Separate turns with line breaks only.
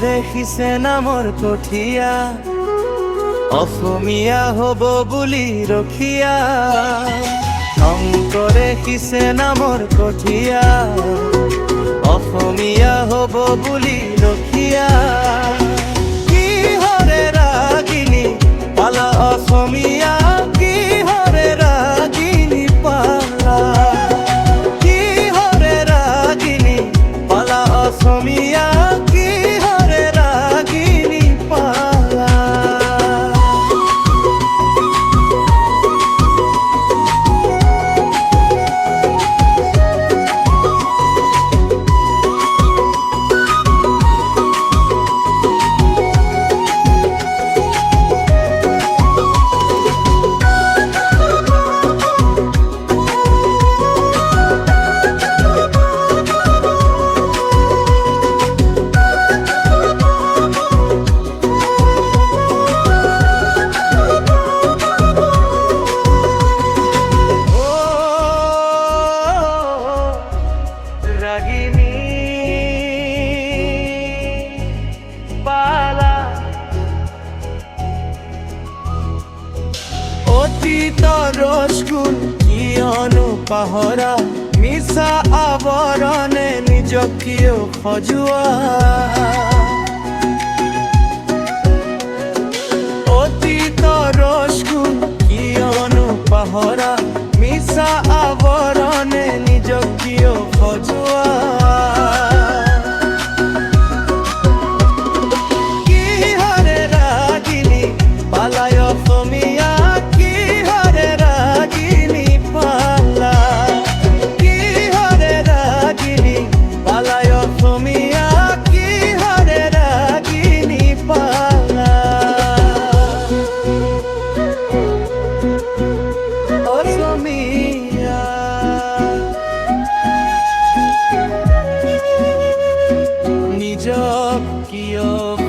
দেখিছে নামৰ কঠীয়া অসমীয়া হ'ব বুলি ৰখীয়া শংকৰে সিছে নামৰ কঠীয়া অসমীয়া হ'ব বুলি ৰখীয়া কিহৰে ৰাগিনী পালা অসমীয়া কিহৰে ৰাগিনী পালা কিহৰে ৰাগিনী পালা অসমীয়া ৰসগুণ কিয়নো পাহৰা মিছা আৱৰণে নিজক কিয় সজোৱা অতীত ৰসগুণ কিয়নো পাহৰা মিছা আৱৰণে নিজক কিয় সজোৱা কিহৰে ৰাগিনী পালায় অসমীয়া নিজক কিয়